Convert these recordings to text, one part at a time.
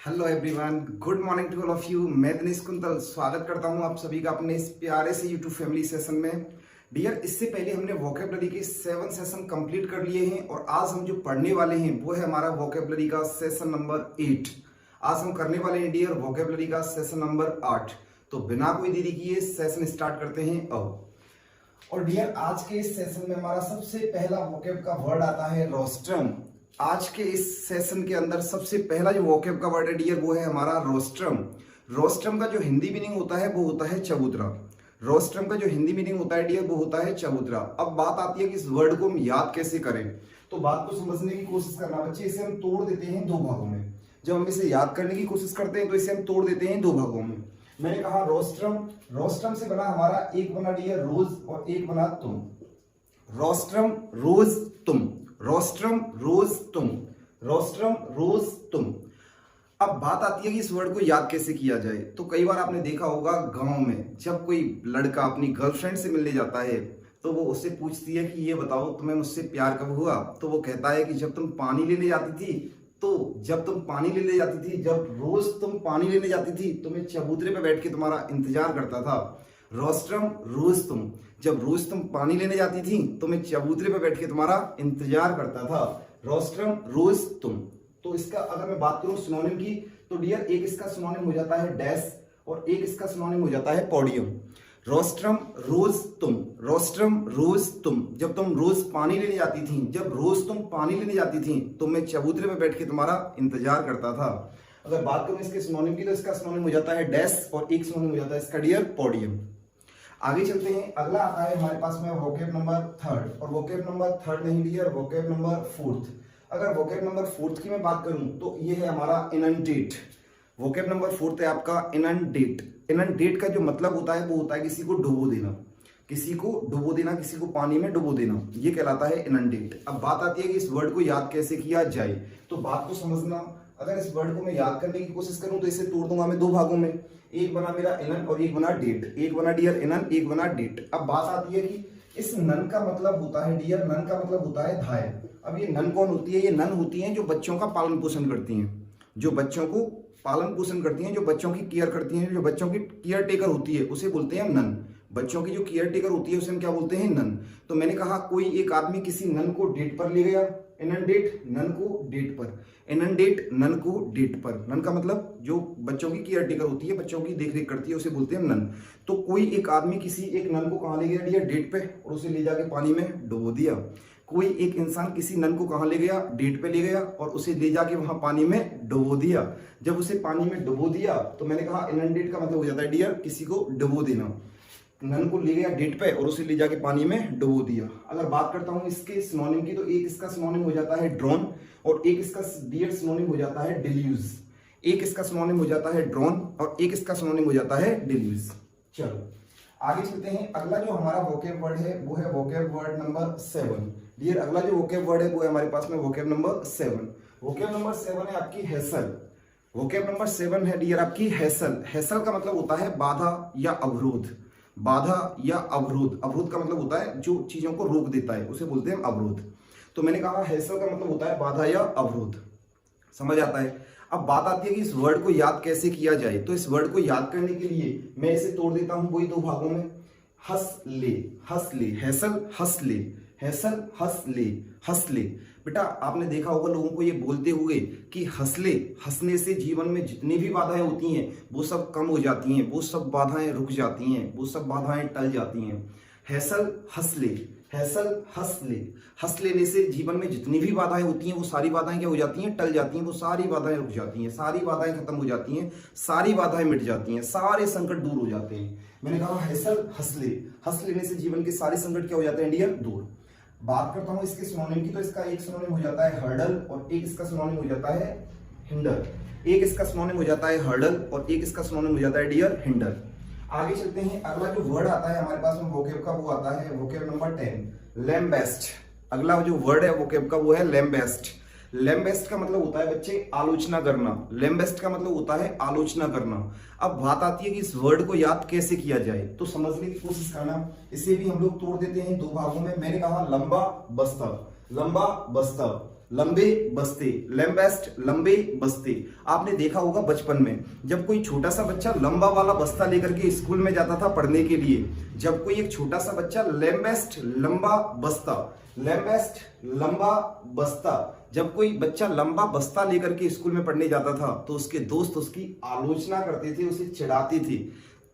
Hello everyone, good morning to all of you. मैं Dinesh quintal स्वागत करता हूं आप सभी का अपने इस प्यारे से यूट्यूब फैमिली सेशन में। डियर, इससे पहले हमने वोकेबलरी के 7 सेशन कंप्लीट कर लिए हैं और आज हम जो पढ़ने वाले हैं वो है हमारा वोकेबलरी का सेशन नंबर 8। आज हम करने वाले हैं डियर वोकेबलरी का सेशन नंबर 8। तो बिना कोई देरी किए सेशन स्टार्ट करते हैं अब। और डियर, आज के इस सेशन में हमारा सबसे पहला वोकेब का वर्ड आता है रोस्ट्रम। आज के इस सेशन के अंदर सबसे पहला जो वोकेब का वर्ड है डियर वो है हमारा रोस्ट्रम। रोस्ट्रम का जो हिंदी मीनिंग होता है वो होता है चबूतरा। रोस्ट्रम का जो हिंदी मीनिंग होता है डियर वो होता है चबूतरा। अब बात आती है कि इस वर्ड को हम याद कैसे करें। तो बात को समझने की कोशिश करना बच्चे, इसे हम तोड़ देते हैं दो भागों में। जब हम इसे याद करने की कोशिश करते हैं तो इसे हम तोड़ देते हैं दो भागों में। मैंने कहा रोस्ट्रम, रोस्ट्रम से बना हमारा एक बना डियर रोज और एक बना तुम। रोस्ट्रम रोज तुम, रोस्ट्रम रोज तुम, रोस्ट्रम रोज तुम। अब बात आती है कि इस वर्ड को याद कैसे किया जाए। तो कई बार आपने देखा होगा गांव में जब कोई लड़का अपनी गर्लफ्रेंड से मिलने जाता है तो वो उससे पूछती है कि ये बताओ तुम्हें मुझसे प्यार कब हुआ। तो वो कहता है कि जब तुम पानी लेने जाती थी। तो जब तुम पानी लेने जाती थी, जब रोज तुम पानी लेने जाती थी तो मैं चबूतरे पे बैठ के तुम्हारा इंतजार करता था। रोस्ट्रम रोज तुम, जब रोज तुम पानी लेने जाती थी तो मैं चबूतरे पे बैठ के तुम्हारा इंतजार करता था। रोस्ट्रम रोज तुम। तो इसका अगर मैं बात करूं सिनोनिम की तो डियर एक इसका सिनोनिम हो जाता है डैश और एक इसका सिनोनिम हो जाता है पोडियम। रोस्ट्रम रोज तुम, रोस्ट्रम रोज तुम, जब तुम रोज पानी लेने जाती थी, जब रोज तुम पानी लेने जाती थी तो मैं चबूतरे पे बैठ के तुम्हारा इंतजार करता था। अगर बात करूं इसके सिनोनिम की तो इसका सिनोनिम हो जाता है डैश और एक सिनोनिम हो जाता है इसका डियर पोडियम। आगे चलते हैं, अगला आता है हमारे पास में वोकेब नंबर 3 और वोकेब नंबर 3 नहीं डियर, वोकेब नंबर 4। अगर वोकेब नंबर 4 की मैं बात करूं तो ये है हमारा इनंडेट। वोकेब नंबर 4 है आपका इनंडेट। इनंडेट का जो मतलब होता है वो होता है किसी को डुबो देना, किसी को डुबो देना, किसी को पानी में डुबो देना, ये कहलाता है इनंडेट। अब बात आती है कि इस वर्ड को याद कैसे किया जाए। तो बात को समझना, अगर इस वर्ड को मैं याद करने की कोशिश करूं तो इसे तोड़ दूंगा मैं दो भागों में। एक बना मेरा इनन और एक बना डेट, एक बना डियर इनन, एक बना डेट। अब बात आती है कि इस नन का मतलब होता है डियर, नन का मतलब होता है धाय। अब ये नन कौन होती है? ये नन होती है जो बच्चों का पालन पोषण करती हैं, जो बच्चों को पालन पोषण करती हैं, जो बच्चों की केयर करती हैं, जो बच्चों की केयर टेकर होती है उसे बोलते हैं हम नन। बच्चों की जो केयर टेकर होती है उसे हम क्या बोलते हैं? नन। तो मैंने कहा कोई एक आदमी किसी नन को डेट पर ले गया, इनंडेट नन को डेट पर, इनंडेट नन को डेट पर। नन का मतलब जो बच्चों की केयर टेकर होती है, बच्चों की देखरेख करती है, उसे बोलते हैं नन। तो कोई एक आदमी किसी एक नन को कहां ले गया डियर? डेट पे, और उसे ले जाके पानी में डुबो दिया। कोई एक इंसान किसी नन को कहां ले गया? डेट पे ले गया और उसे ले जाके वहां पानी में डुबो दिया। जब उसे पानी में डुबो दिया तो मैंने कहा इनंडेट का मतलब हो जाता है डियर किसी को डुबो देना। नन को ले गया डेट पे और उसे ले जाके पानी में डुबो दिया। अगर बात करता हूं इसके सिनोनिम की तो एक इसका सिनोनिम हो जाता है ड्रोन और एक इसका डियर सिनोनिम हो जाता है डिल्यूज। एक इसका सिनोनिम हो जाता है ड्रोन और एक इसका सिनोनिम हो जाता है डिल्यूज। चलो आगे चलते हैं। अगला जो हमारा वोकेब वर्ड है वो है वोकेब वर्ड नंबर 7। डियर अगला जो वोकेब वर्ड है वो है हमारे पास में वोकेब नंबर 7। वोकेब नंबर 7 है आपकी हैसल। वोकेब नंबर 7 है डियर आपकी हैसल। हैसल का मतलब होता है बाधा या अवरोध, बाधा या अवरोध। अवरोध का मतलब होता है जो चीजों को रोक देता है उसे बोलते हैं अवरोध। तो मैंने कहा हैसल का मतलब होता है बाधा या अवरोध, समझ आता है। अब बात आती है कि इस वर्ड को याद कैसे किया जाए। तो इस वर्ड को याद करने के लिए मैं इसे तोड़ देता हूं वही दो भागों में। हंस ले, हंस ले, हैसल हंस ले, हैसल हंस ले, हंस ले। बेटा आपने देखा होगा लोगों को ये बोलते हुए कि हंस ले, हंसने से जीवन में जितनी भी बाधाएं होती हैं वो सब कम हो जाती हैं, वो सब बाधाएं रुक जाती हैं, वो सब बाधाएं टल जाती हैं। हैसल हंस ले, हैसल हंस ले। हंस लेने से जीवन में जितनी भी बाधाएं होती हैं वो सारी बाधाएं क्या हो जाती हैं? टल जाती हैं, वो सारी बाधाएं रुक जाती हैं, सारी बाधाएं खत्म हो जाती हैं, सारी बाधाएं मिट जाती हैं, सारे संकट दूर हो जाते हैं। मैंने कहा हैसल हंस ले, हंस लेने से जीवन के सारे संकट क्या हो जाते हैं डियर? दूर। बात करता हूं इसके सिनोनिम की तो इसका एक सिनोनिम हो जाता है हर्डल और एक इसका सिनोनिम हो जाता है हिंडर। एक इसका सिनोनिम हो जाता है हर्डल और एक इसका सिनोनिम हो जाता है डियर हिंडर। आगे चलते हैं। अगला जो वर्ड आता है हमारे पास में वोकेब का वो आता है वोकेब नंबर 10, लैम्बेस्ट। अगला जो वर्ड है वोकेब का वो है लैम्बेस्ट। लैम्बेस्ट का मतलब होता है बच्चे आलोचना करना। लैम्बेस्ट का मतलब होता है आलोचना करना। अब बात आती है कि इस वर्ड को याद कैसे किया जाए। तो समझने की कोशिश करना। इसे भी हम लोग तोड़ देते हैं दो भागों में। मैंने कहा लंबा बस्ता, लंबा बस्ता, लंबे बस्ते, लैम्बेस्ट, लंबे बस्ते। आपने देखा होगा बचपन में जब कोई छोटा सा बच्चा लंबा वाला बस्ता लेकर के स्कूल में जाता था पढ़ने के लिए, जब कोई एक छोटा सा बच्चा लैम्बेस्ट, लंबा बस्ता, लैम्बेस्ट, लंबा बस्ता, जब कोई बच्चा लंबा बस्ता लेकर के स्कूल में पढ़ने जाता था तो उसके दोस्त उसकी आलोचना करते थे, उसे चिढ़ाते थे।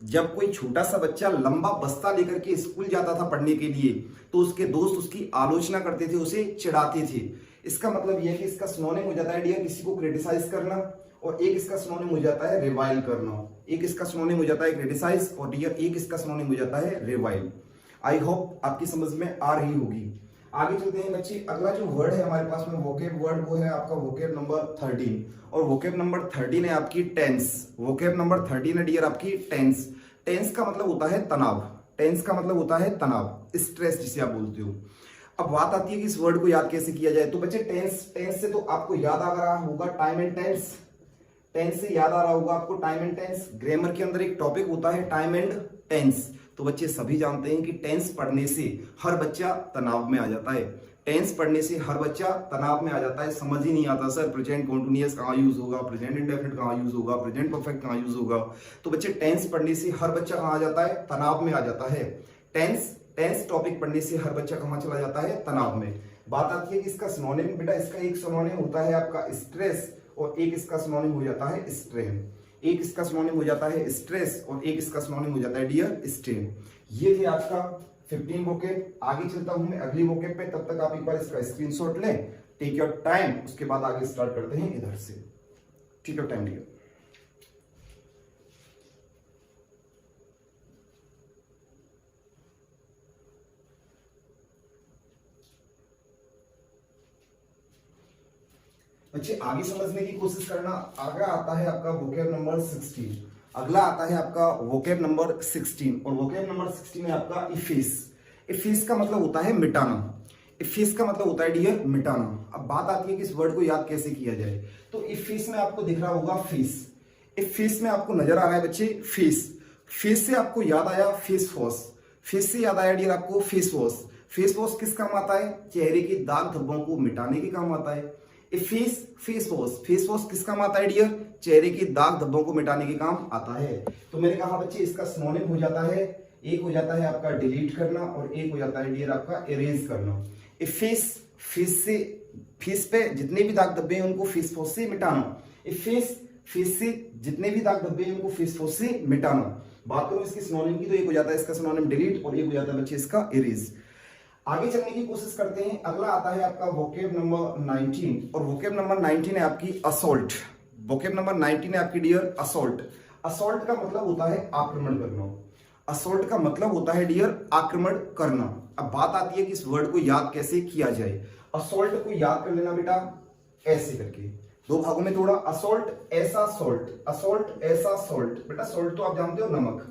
जब कोई छोटा सा बच्चा लंबा बस्ता लेकर के स्कूल जाता था पढ़ने के लिए तो उसके दोस्त उसकी आलोचना करते थे, उसे चिढ़ाते थे। इसका मतलब यह है कि इसका सिनोनिम हो जाता है डियर किसी को क्रिटिसाइज करना, और एक इसका सिनोनिम हो जाता है रिवाइल करना। एक इसका सिनोनिम हो जाता है क्रिटिसाइज और डियर एक इसका सिनोनिम हो जाता है रिवाइल। आई होप आपकी समझ में आ रही होगी। आगे चलते हैं बच्चे, अगला जो वर्ड है हमारे पास में वोकेब वर्ड, वो है आपका वोकेब नंबर 13, और वोकेब नंबर 13 है आपकी टेंस। वोकेब नंबर 13 है डियर आपकी टेंस। टेंस का मतलब होता है तनाव, टेंस का मतलब होता है तनाव, स्ट्रेस जिसे आप बोलते हो। अब बात आती है कि इस वर्ड को याद कैसे किया जाए। तो बच्चे टेंस, टेंस से तो आपको याद आ रहा होगा टाइम एंड टेंस, टेंस से याद आ रहा होगा आपको टाइम एंड टेंस। ग्रामर के अंदर एक टॉपिक होता है टाइम एंड टेंस। तो बच्चे सभी जानते हैं कि टेंस पढ़ने से हर बच्चा तनाव में आ जाता है, टेंस पढ़ने से हर बच्चा तनाव में आ जाता है। समझ ही नहीं आता सर प्रेजेंट कॉन्टिन्यूअस कहाँ यूज होगा, प्रेजेंट इंडेफिनिट कहाँ यूज होगा, प्रेजेंट परफेक्ट कहाँ यूज होगा। तो बच्चे टेंस पढ़ने से हर बच्चा कहाँ आ जाता है, तनाव में आ जाता है। टेंस, टेंस टॉपिक पढ़ने से हर बच्चा कहाँ चला जाता है, तनाव में। बात आती है कि इसका सिनोनिम, बेटा इसका एक सिनोनिम होता है आपका स्ट्रेस और एक इसका सिनोनिम हो जाता है स्ट्रेन। एक इसका सिनोनिम हो जाता है स्ट्रेस और एक इसका सिनोनिम हो जाता है डियर स्ट्रेन। ये थे आपका 15 वोकेब। आगे चलता हूं मैं अगली वोकेब पे, तब तक आप एक बार इसका स्क्रीनशॉट लें, टेक योर टाइम, उसके बाद आगे स्टार्ट करते हैं इधर से। Take your time dear. बच्चे आगे समझने की कोशिश करना। आगे आता है आपका वोकेब नंबर 16। अगला आता है आपका वोकेब नंबर 16 और वोकेब नंबर 16 है आपका इफेस। इफेस का मतलब होता है मिटाना, इफेस का मतलब होता है डियर मिटाना। अब बात आती है कि इस वर्ड को याद कैसे किया जाए। तो इफेस में आपको दिख रहा होगा फेस, इफेस में आपको नजर आ रहा है बच्चे फेस। फेस से आपको याद आया फेस वॉश, फेस से याद आया डियर आपको फेस वॉश। फेस वॉश किस काम आता है, चेहरे के दाग धब्बों को मिटाने के काम आता है। Face, face wash, face wash किस काम आता है डियर, चेहरे के दाग धब्बों को मिटाने के काम आता है। तो मैंने कहा बच्चे इसका सिनोनिम हो जाता है, एक हो जाता है आपका डिलीट करना और एक हो जाता है डियर आपका इरेज करना। फेस, फेस से, फेस पे जितने भी दाग धब्बे हैं उनको फेस वॉश से मिटाना। फेस, फेस से जितने भी दाग धब्बे हैं उनको फेस वॉश से मिटाना। बात करूं इसके सिनोनिम की तो एक हो जाता है इसका सिनोनिम डिलीट और एक हो जाता है बच्चे इसका इरेज। आगे चलने की कोशिश करते हैं। अगला आता है आपका वोकेब नंबर 19 और वोकेब नंबर 19 है आपकी असॉल्ट। वोकेब नंबर 19 है आपकी डियर असॉल्ट। असॉल्ट का मतलब होता है आक्रमण करना, असॉल्ट का मतलब होता है डियर आक्रमण करना। अब बात आती है कि इस वर्ड को याद कैसे किया जाए। असॉल्ट को याद कर लेना बेटा ऐसे करके, दो भागों में तोड़ा। असॉल्ट ऐसा सॉल्ट, असॉल्ट ऐसा सॉल्ट। बेटा सॉल्ट तो आप जानते हो नमक,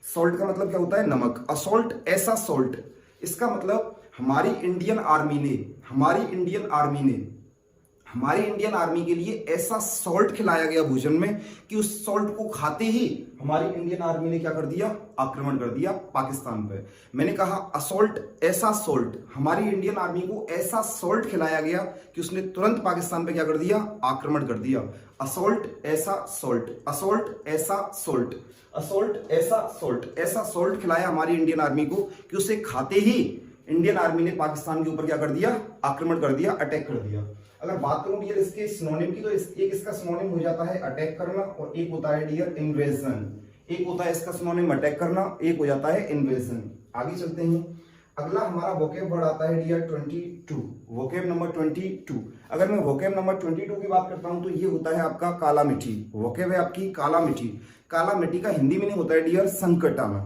सॉल्ट का मतलब क्या होता है नमक। असॉल्ट ऐसा सॉल्ट, इसका मतलब हमारी इंडियन आर्मी ने, हमारी इंडियन आर्मी ने, हमारी इंडियन आर्मी के लिए ऐसा सॉल्ट खिलाया गया भोजन में कि उस सॉल्ट को खाते ही हमारी इंडियन आर्मी ने क्या कर दिया, आक्रमण कर दिया पाकिस्तान पे। मैंने कहा असॉल्ट ऐसा सॉल्ट, हमारी इंडियन आर्मी को ऐसा सॉल्ट खिलाया गया कि उसने तुरंत पाकिस्तान पे क्या कर दिया, आक्रमण कर दिया। असॉल्ट ऐसा सॉल्ट, असॉल्ट ऐसा सॉल्ट, असॉल्ट ऐसा सॉल्ट, ऐसा सॉल्ट खिलाया हमारी इंडियन आर्मी को कि उसे खाते ही इंडियन आर्मी ने पाकिस्तान के ऊपर क्या कर दिया, आक्रमण कर दिया, अटैक कर दिया। अगर बात करूं डियर इसके सिनोनिम की तो एक इसका सिनोनिम हो जाता है अटैक करना और एक होता है डियर इन्वेजन। एक होता है इसका सिनोनिम अटैक करना, एक हो जाता है इन्वेजन। आगे चलते हैं। अगला हमारा वोकेब वर्ड आता है डियर 22, वोकेब नंबर 22। अगर मैं वोकेब नंबर 22 की बात करता हूं तो ये होता है आपका काला मिट्टी। वोकेब है आपकी काला मिट्टी। काला मिट्टी का हिंदी मीनिंग होता है डियर संकट आना।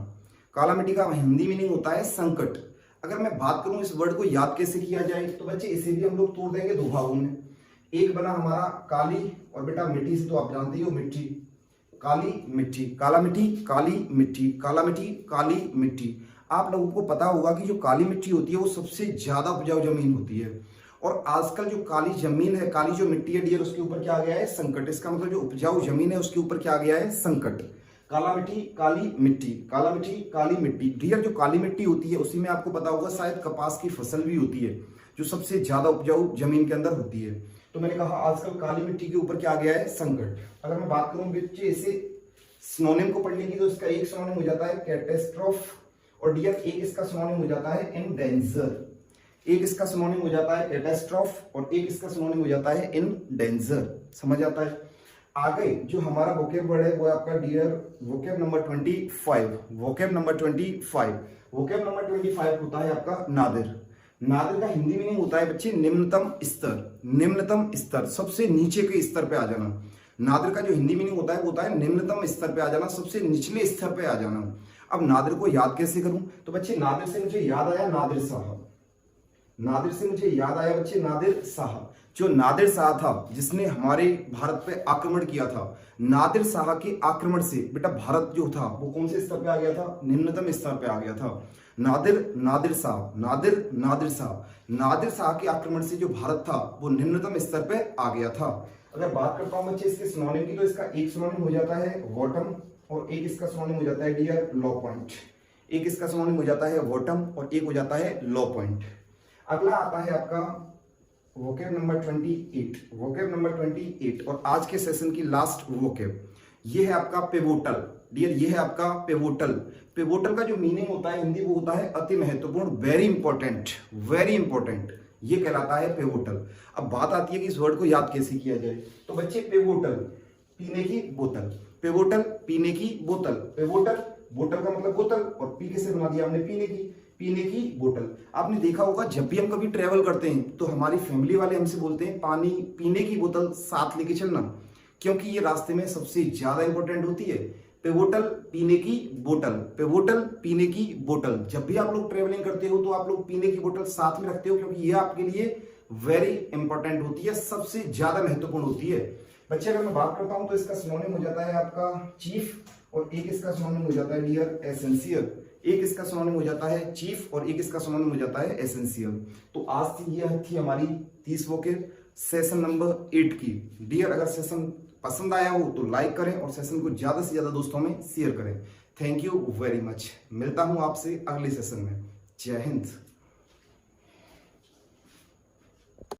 काला मिट्टी का हिंदी मीनिंग होता है संकट। अगर मैं बात करूं इस वर्ड को याद कैसे किया जाए तो बच्चे इसे भी हम लोग तोड़ देंगे दो भागों में। एक बना हमारा काली और बेटा मिट्टी से तो आप जानते हो मिट्टी, काली मिट्टी, काला मिट्टी, काली मिट्टी, काला मिट्टी, काली मिट्टी। आप लोगों को पता होगा कि जो काली मिट्टी होती है वो सबसे ज्यादा उपजाऊ जमीन होती है और आजकल जो काली जमीन है, काली जो मिट्टी है डियर उसके ऊपर क्या आ गया है, संकट। इसका मतलब जो उपजाऊ जमीन है उसके ऊपर क्या आ गया है, संकट। काला मिट्टी, काली मिट्टी, काला मिट्टी, काली मिट्टी। डियर जो काली मिट्टी होती है उसी में आपको पता होगा शायद कपास की फसल भी होती है। जो सबसे ज्यादा उपजाऊ जमीन के अंदर होती है। तो मैंने कहा आजकल काली मिट्टी के ऊपर क्या आ गया है, संकट। अगर मैं बात करूं बच्चे इसे सिनोनिम को पढ़ने की, तो इसका एक सिनोनिम हो जाता है कैटेस्ट्रोफ, और डियर एक इसका सिनोनिम हो जाता है एंडेंजर। एक इसका सिनोनिम हो जाता है कैटेस्ट्रोफ और एक इसका सिनोनिम हो जाता है एंडेंजर। समझ आता है। आगे जो हमारा वोकेब वर्ड है वो आपका dear vocab number 25। Vocab number 25, vocab number 25 होता है आपका नादिर। नादिर का हिंदी मीनिंग होता है बच्चे निम्नतम स्तर। निम्नतम स्तर, सबसे नीचे के स्तर पे आ जाना। नादिर का जो हिंदी मीनिंग होता है वो होता है निम्नतम स्तर पे आ जाना, सबसे निचले स्तर पे आ जाना। अब नादिर को याद कैसे करूं, तो बच्चे नादिर से मुझे याद आया नादिर साहब। नादिर से मुझे याद आया बच्चे नादिर साहब। जो नादिर शाह था जिसने हमारे भारत पे आक्रमण किया था, नादिर शाह के आक्रमण से बेटा भारत जो था वो कौन से स्तर पे आ गया था, निम्नतम स्तर पे आ गया था। नादिर शाह के आक्रमण से जो भारत था वो निम्नतम स्तर पे आ गया था। अगर बात करता हूं बच्चे इसके सिनोनिम की, तो इसका एक सिनोनिम हो जाता है बॉटम और एक इसका सिनोनिम हो जाता है डियर लो पॉइंट। एक इसका सिनोनिम हो जाता है बॉटम और एक हो जाता है लो पॉइंट। अगला आता है आपका वोकेब नंबर 28। वोकेब नंबर 28 और आज के सेशन की लास्ट वोकेब ये है आपका पिवोटल। डियर ये है आपका पिवोटल। पिवोटल का जो मीनिंग होता है हिंदी वो होता है अति महत्वपूर्ण, वेरी इंपॉर्टेंट, वेरी इंपॉर्टेंट, ये कहलाता है पिवोटल। अब बात आती है कि इस वर्ड को याद कैसे किया जाए, तो बच्चे पिवोटल पीने की बोतल, पिवोटल पीने की बोतल, पिवोटल बोतल का मतलब बोतल और पी कैसे बना दिया हमने, पीने की बोतल। आपने देखा होगा जब भी हम कभी ट्रेवल करते हैं तो हमारी फैमिली वाले हमसे बोलते हैं पानी पीने की बोतल साथ लेके चलना, क्योंकि ये रास्ते में सबसे ज्यादा इंपॉर्टेंट होती है। पिवोटल पीने की बोतल, पिवोटल पीने की बोतल। जब भी आप लोग ट्रेवलिंग करते हो तो आप लोग पीने की बोतल साथ में रखते हो, क्योंकि ये आपके लिए वेरी इंपॉर्टेंट होती है, सबसे ज्यादा महत्वपूर्ण होती है। बच्चे अगर मैं बात करता हूं तो इसका सिनोनिम हो जाता है आपका चीफ और एक इसका सिनोनिम हो जाता है डियर एसेंशियल। एक इसका सिनोनिम हो जाता है चीफ और एक इसका सिनोनिम हो जाता है एसेंशियल। तो आज ये थी हमारी 30 वोकेब सेशन नंबर 8 की। डियर अगर सेशन पसंद आया हो तो लाइक करें और सेशन को ज्यादा से ज्यादा दोस्तों में शेयर करें। Thank you very much. मिलता हूं आपसे अगले सेशन में। जय हिंद।